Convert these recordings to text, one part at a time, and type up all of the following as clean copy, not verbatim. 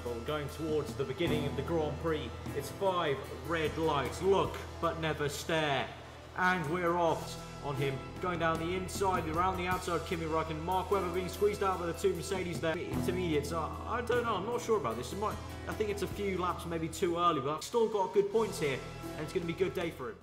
but we're going towards the beginning of the Grand Prix. It's 5 red lights. Look, but never stare. And we're off on him, going down the inside, around the outside, Kimi Räikkönen, Mark Webber being squeezed out by the 2 Mercedes there. Intermediates, I don't know, I'm not sure about this. I think it's a few laps maybe too early, but I've still got good points here, and it's going to be a good day for him.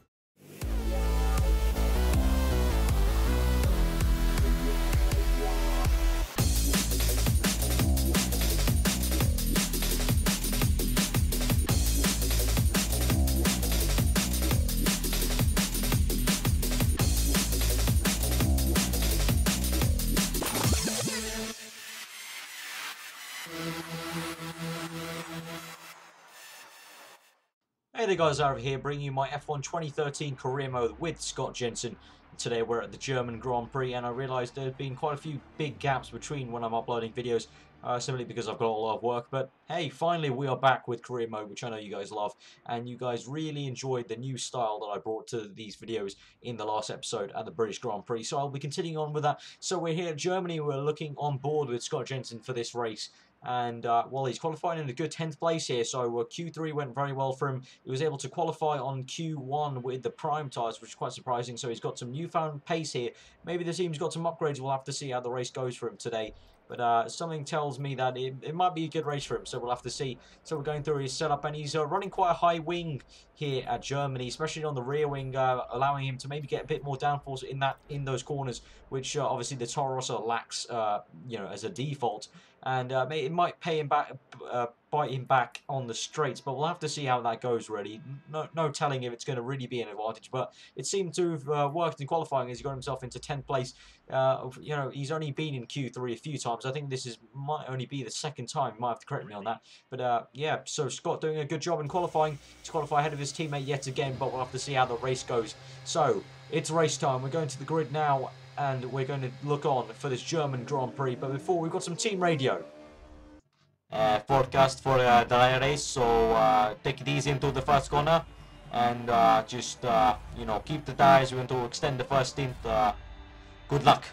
Hey there guys, Aarava here, bringing you my F1 2013 career mode with Scott Jenson. Today we're at the German Grand Prix, and I realised there have been quite a few big gaps between when I'm uploading videos, simply because I've got a lot of work. But hey, finally we are back with career mode, which I know you guys love, and you guys really enjoyed the new style that I brought to these videos in the last episode at the British Grand Prix. So I'll be continuing on with that. So we're here at Germany, we're looking on board with Scott Jenson for this race. And, well, he's qualifying in a good 10th place here, so Q3 went very well for him. He was able to qualify on Q1 with the prime tyres, which is quite surprising, so he's got some newfound pace here. Maybe the team's got some upgrades. We'll have to see how the race goes for him today. But something tells me that it might be a good race for him, so we'll have to see. So we're going through his setup, and he's running quite a high wing here at Germany, especially on the rear wing, allowing him to maybe get a bit more downforce in those corners, which obviously the Toro Rosso lacks, you know, as a default. And it might pay him back, bite him back on the straights, but we'll have to see how that goes. Really, no telling if it's going to really be an advantage. But it seemed to have worked in qualifying as he got himself into 10th place. You know, he's only been in Q3 a few times. I think this might only be the 2nd time. You might have to correct me on that. But yeah, so Scott doing a good job in qualifying to qualify ahead of his teammate yet again. But we'll have to see how the race goes. So it's race time. We're going to the grid now, and we're going to look on for this German Grand Prix. But before, we've got some team radio. Forecast for the race, so take it easy into the first corner, and just you know, keep the tires. We're going to extend the first stint. Good luck.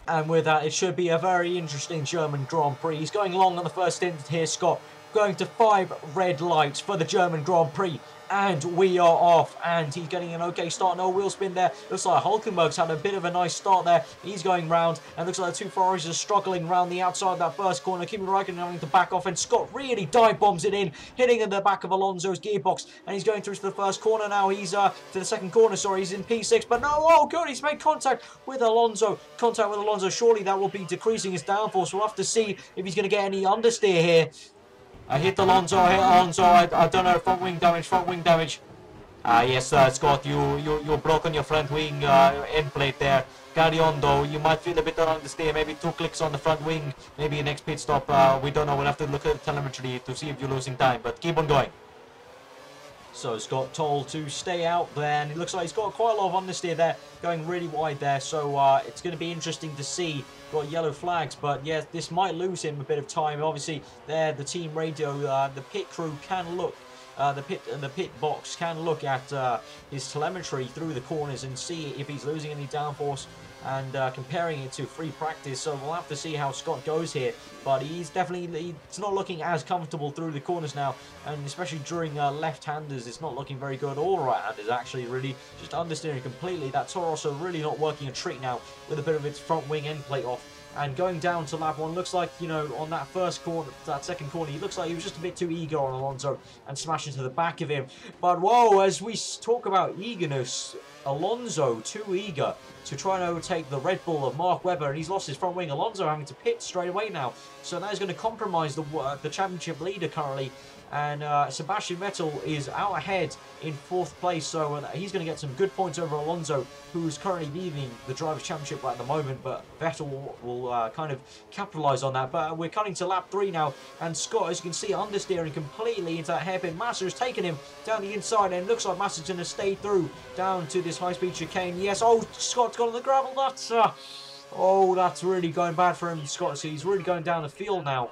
And with that, it should be a very interesting German Grand Prix. He's going long on the first stint here, Scott. Going to 5 red lights for the German Grand Prix. And we are off, and he's getting an okay start. No wheel spin there. Looks like Hulkenberg's had a bit of a nice start there. He's going round, and looks like the 2 Ferraris are struggling round the outside of that first corner. Kimi Räikkönen having to back off, and Scott really dive bombs it in, hitting in the back of Alonso's gearbox, and he's going through to the first corner now. He's to the second corner, sorry, he's in P6, but no, oh good, he's made contact with Alonso. Surely that will be decreasing his downforce. We'll have to see if he's going to get any understeer here. I hit Alonso, I don't know, front wing damage. Yes, Scott, you broke on your front wing end plate there. Carry on though, you might feel a bit on understeer, maybe 2 clicks on the front wing, maybe next pit stop, we don't know, we'll have to look at the telemetry to see if you're losing time, but keep on going. So Scott told to stay out there, and it looks like he's got quite a lot of understeer there, going really wide there, so it's going to be interesting to see. Got yellow flags, but yeah, this might lose him a bit of time. Obviously, there, the team radio, the pit crew can look, the pit box can look at his telemetry through the corners and see if he's losing any downforce, and comparing it to free practice. So we'll have to see how Scott goes here, but he's definitely, it's not looking as comfortable through the corners now, and especially during left-handers, it's not looking very good, or right-handers actually, really just understeering completely. That Toro Rosso really not working a treat now with a bit of its front wing end plate off. And going down to lap 1, looks like, you know, on that first corner, that second corner, he looks like he was just a bit too eager on Alonso and smashed into the back of him. But whoa, as we talk about eagerness, Alonso too eager to try and overtake the Red Bull of Mark Webber, and he's lost his front wing. Alonso having to pit straight away now, so that is going to compromise the championship leader currently. And Sebastian Vettel is out ahead in 4th place, so he's going to get some good points over Alonso, who's currently leading the Drivers' Championship at the moment, but Vettel will kind of capitalise on that. But we're coming to lap 3 now, and Scott, as you can see, understeering completely into that hairpin. Massa has taken him down the inside, and it looks like Massa's going to stay through down to this high-speed chicane. Yes, oh, Scott's got on the gravel. That's, oh, that's really going bad for him, Scott. So he's really going down the field now.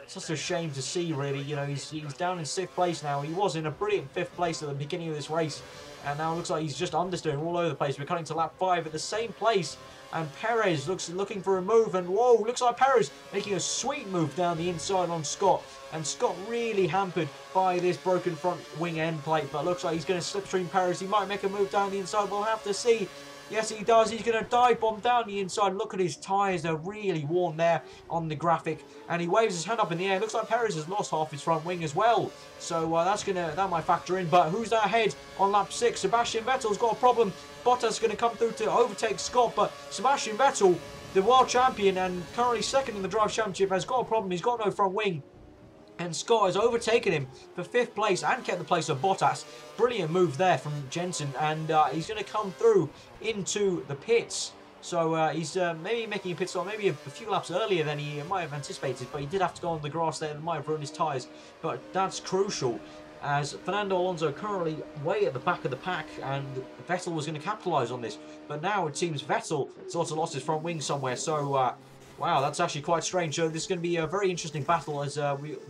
such a shame to see, really. You know, he's down in 6th place now. He was in a brilliant 5th place at the beginning of this race, and now it looks like he's just understeering all over the place. We're coming to lap 5 at the same place, and Perez looking for a move, and whoa, looks like Perez making a sweet move down the inside on Scott, and Scott really hampered by this broken front wing end plate, but looks like he's going to slipstream Perez. He might make a move down the inside. We'll have to see. Yes, he does. He's going to dive bomb down the inside. Look at his tyres. They're really worn there on the graphic. And he waves his hand up in the air. Looks like Perez has lost half his front wing as well. So that might factor in. But who's that ahead on lap 6? Sebastian Vettel's got a problem. Bottas is going to come through to overtake Scott. But Sebastian Vettel, the world champion and currently 2nd in the Drive Championship, has got a problem. He's got no front wing. And Scott has overtaken him for 5th place and kept the place of Bottas. Brilliant move there from Jenson, and he's going to come through into the pits. So he's maybe making a pit stop, maybe a few laps earlier than he might have anticipated, but he did have to go on the grass there. That might have ruined his tyres, but that's crucial, as Fernando Alonso currently way at the back of the pack, and Vettel was going to capitalise on this. But now it seems Vettel sort of lost his front wing somewhere, so wow, that's actually quite strange. So this is going to be a very interesting battle, as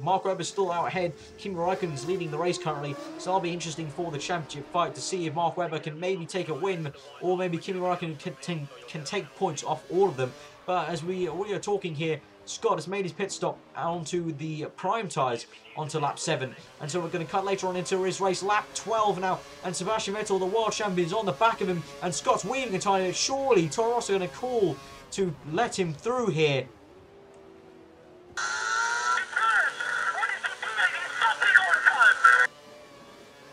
Mark Webber's still out ahead. Kimi Räikkönen's leading the race currently, so that'll be interesting for the championship fight to see if Mark Webber can maybe take a win, or maybe Kimi Räikkönen can take points off all of them. But as we are talking here, Scott has made his pit stop onto the prime tyres onto lap 7. And so we're going to cut later on into his race, lap 12 now. And Sebastian Vettel, the world champion, is on the back of him. And Scott's weaving a tyre. Surely Toro Rosso going to call to let him through here.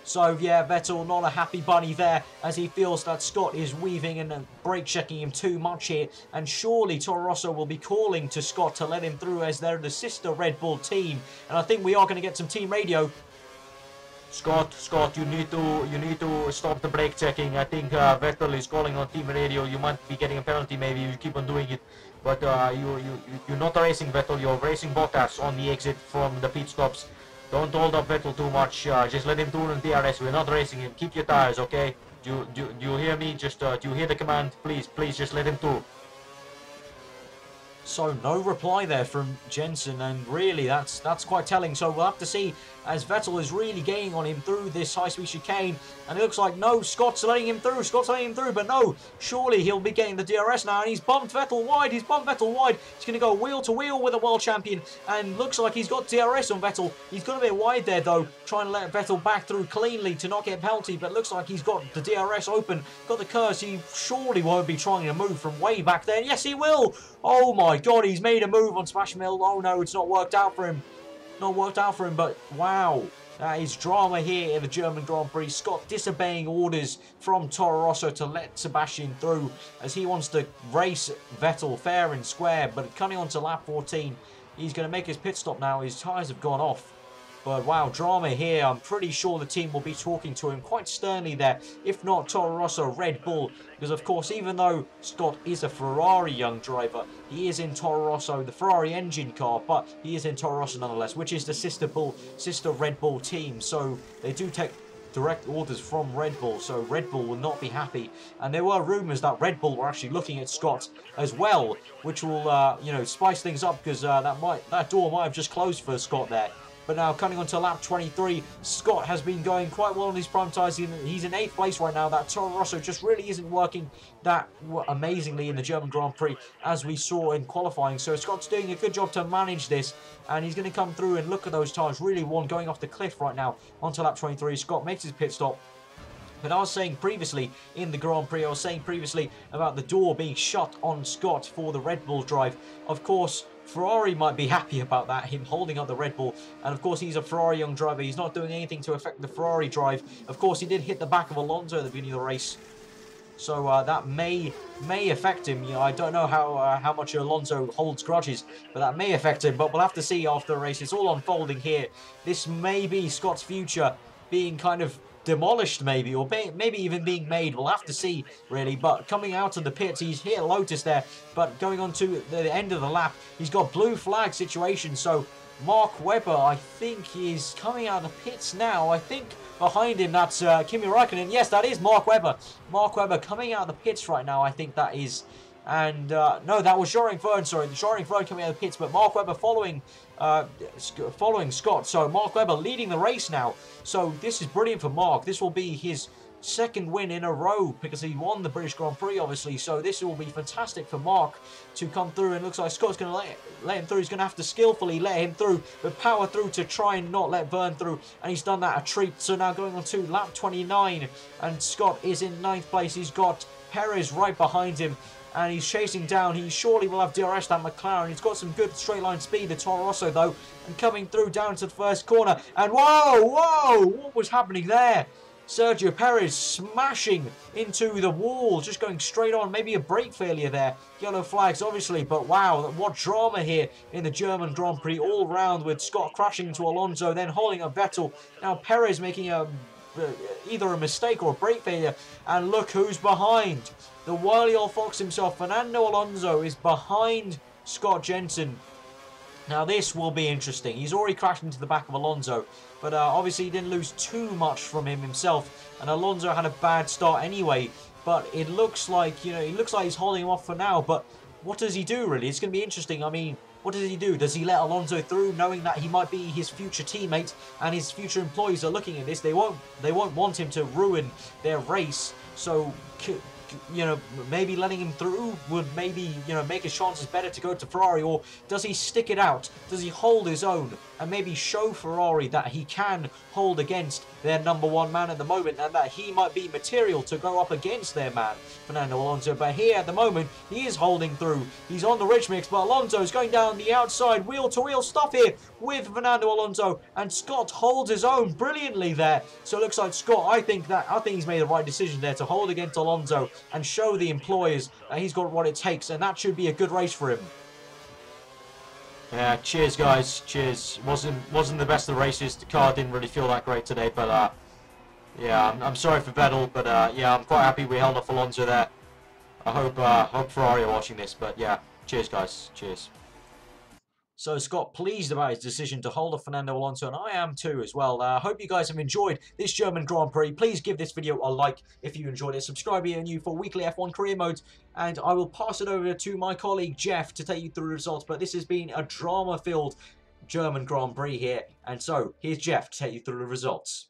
So yeah, Vettel not a happy bunny there, as he feels that Scott is weaving and brake checking him too much here, and surely Toro Rosso will be calling to Scott to let him through, as they're the sister Red Bull team. And I think we are going to get some team radio. Scott, you need to stop the brake checking. I think Vettel is calling on team radio. You might be getting a penalty maybe if you keep on doing it. But you're not racing Vettel, you're racing Bottas on the exit from the pit stops. Don't hold up Vettel too much. Just let him through on DRS. We're not racing him. Keep your tires, okay? Do you hear me? Just do you hear the command? Please just let him through. So no reply there from Jenson, and really that's quite telling. So we'll have to see, as Vettel is really gaining on him through this high-speed chicane, and it looks like no, Scott's letting him through, but no, surely he'll be getting the DRS now, and he's bumped Vettel wide, He's going to go wheel to wheel with a world champion, and looks like he's got DRS on Vettel. He's got a bit wide there though, trying to let Vettel back through cleanly to not get a penalty, but looks like he's got the DRS open, got the curves. He surely won't be trying to move from way back there. Yes, he will. Oh my god, he's made a move on Sebastian Vettel. Oh no, it's not worked out for him. But wow, that is drama here in the German Grand Prix. Scott disobeying orders from Toro Rosso to let Sebastian through, as he wants to race Vettel fair and square. But coming on to lap 14, he's going to make his pit stop now. His tyres have gone off. But wow, drama here. I'm pretty sure the team will be talking to him quite sternly there. If not Toro Rosso, Red Bull. Because of course, even though Scott is a Ferrari young driver, he is in Toro Rosso, the Ferrari engine car, but he is in Toro Rosso nonetheless, which is the sister Red Bull team. So they do take direct orders from Red Bull, so Red Bull will not be happy. And there were rumours that Red Bull were actually looking at Scott as well, which will spice things up, because that door might have just closed for Scott there. But now coming on to lap 23, Scott has been going quite well on his prime tyres. He's in 8th place right now. That Toro Rosso just really isn't working that amazingly in the German Grand Prix, as we saw in qualifying. So Scott's doing a good job to manage this, and he's going to come through and look at those tyres. Really going off the cliff right now onto lap 23. Scott makes his pit stop. But I was saying previously in the Grand Prix, about the door being shut on Scott for the Red Bull drive. Of course, Ferrari might be happy about that, him holding up the Red Bull. And of course, he's a Ferrari young driver. He's not doing anything to affect the Ferrari drive. Of course, he did hit the back of Alonso at the beginning of the race. So that may affect him. I don't know how much Alonso holds grudges, but that may affect him. But we'll have to see after the race. It's all unfolding here. This may be Scott's future being kind of demolished, maybe, or maybe even being made. We'll have to see, really. But coming out of the pits, he's hit Lotus there, but going on to the end of the lap, he's got blue flag situation. So Mark Webber, I think, is coming out of the pits now. I think behind him that's Kimi Räikkönen. Yes, that is Mark Webber. Mark Webber coming out of the pits right now. I think that is And no, that was Verne, sorry. Verne coming out of the pits, but Mark Webber following Scott. So Mark Webber leading the race now. So this is brilliant for Mark. This will be his second win in a row because he won the British Grand Prix, obviously. So this will be fantastic for Mark to come through. And it looks like Scott's going to let him through. He's going to have to skillfully let him through, but power through to try and not let Verne through. And he's done that a treat. So now going on to lap 29, and Scott is in 9th place. He's got Perez right behind him, and he's chasing down. He surely will have DRS that McLaren. He's got some good straight line speed, the Toro Rosso, though, and coming through down to the first corner. And whoa, what was happening there? Sergio Perez smashing into the wall, just going straight on. Maybe a brake failure there. Yellow flags, obviously, but wow, what drama here in the German Grand Prix all round, with Scott crashing into Alonso, then holding up Vettel. Now Perez making either a mistake or a brake failure, and look who's behind. The wily old fox himself, Fernando Alonso, is behind Scott Jenson. Now this will be interesting. He's already crashed into the back of Alonso, but obviously he didn't lose too much from him himself, and Alonso had a bad start anyway. But it looks like, you know, it looks like he's holding him off for now. But what does he do, really? It's going to be interesting. I mean, what does he do? Does he let Alonso through, knowing that he might be his future teammate and his future employees are looking at this? They won't want him to ruin their race. So, you know, maybe letting him through would maybe, you know, make his chances better to go to Ferrari. Or does he stick it out? Does he hold his own and maybe show Ferrari that he can hold against their #1 man at the moment, and that he might be material to go up against their man, Fernando Alonso? But here at the moment, he is holding through. He's on the rich mix, but Alonso's going down the outside, wheel-to-wheel stuff here with Fernando Alonso, and Scott holds his own brilliantly there. So it looks like Scott, I think he's made the right decision there to hold against Alonso and show the employers that he's got what it takes, and that should be a good race for him. Yeah, cheers guys, cheers. Wasn't the best of the races. The car didn't really feel that great today, but yeah, I'm sorry for Vettel, but yeah, I'm quite happy we held off Alonso there. I hope Ferrari are watching this, but yeah, cheers guys, cheers. So Scott pleased about his decision to hold off Fernando Alonso, and I am too as well. I hope you guys have enjoyed this German Grand Prix. Please give this video a like if you enjoyed it. Subscribe here new for weekly F1 career modes, and I will pass it over to my colleague Jeff to take you through the results. But this has been a drama-filled German Grand Prix here, and so here's Jeff to take you through the results.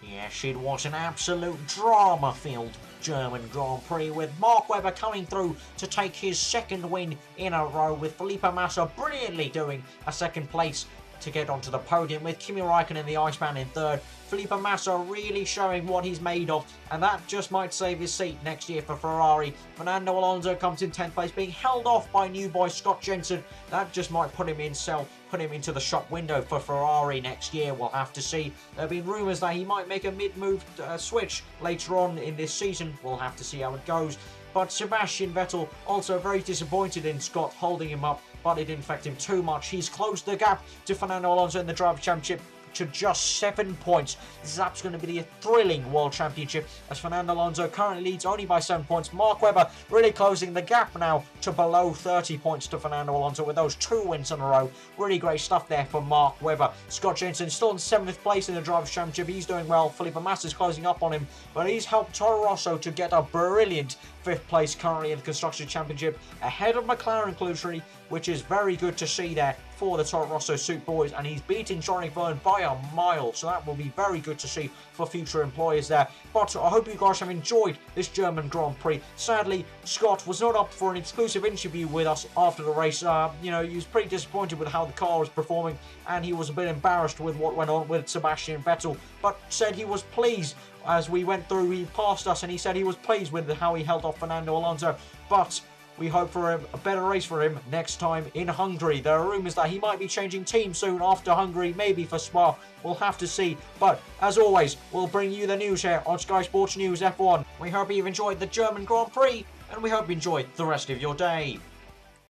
Yes, it was an absolute drama-filled German Grand Prix, with Mark Webber coming through to take his second win in a row, with Felipe Massa brilliantly doing a second place to get onto the podium, with Kimi Räikkönen the Iceman in third. Felipe Massa really showing what he's made of, and that just might save his seat next year for Ferrari. Fernando Alonso comes in 10th place, being held off by new boy Scott Jenson. That just might put him into the shop window for Ferrari next year. We'll have to see. There have been rumours that he might make a mid-move switch later on in this season. We'll have to see how it goes. But Sebastian Vettel also very disappointed in Scott holding him up, but it didn't affect him too much. He's closed the gap to Fernando Alonso in the Drivers' Championship to just 7 points. This is absolutely going to be a thrilling World Championship, as Fernando Alonso currently leads only by 7 points. Mark Webber really closing the gap now to below 30 points to Fernando Alonso with those 2 wins in a row. Really great stuff there for Mark Webber. Scott Jenson still in 7th place in the Drivers' Championship. He's doing well. Felipe Massa is closing up on him, but he's helped Toro Rosso to get a brilliant 5th place currently in the Constructors' Championship, ahead of McLaren clearly, which is very good to see there for the Toro Rosso Suit Boys, and he's beating Johnny Verne by a mile, so that will be very good to see for future employers there. But I hope you guys have enjoyed this German Grand Prix. Sadly, Scott was not up for an exclusive interview with us after the race. You know, he was pretty disappointed with how the car was performing, and he was a bit embarrassed with what went on with Sebastian Vettel, but said he was pleased. As we went through, he passed us, and he said he was pleased with how he held off Fernando Alonso. But we hope for a better race for him next time in Hungary. There are rumours that he might be changing teams soon after Hungary, maybe for Spa. We'll have to see. But as always, we'll bring you the news here on Sky Sports News F1. We hope you've enjoyed the German Grand Prix, and we hope you enjoyed the rest of your day.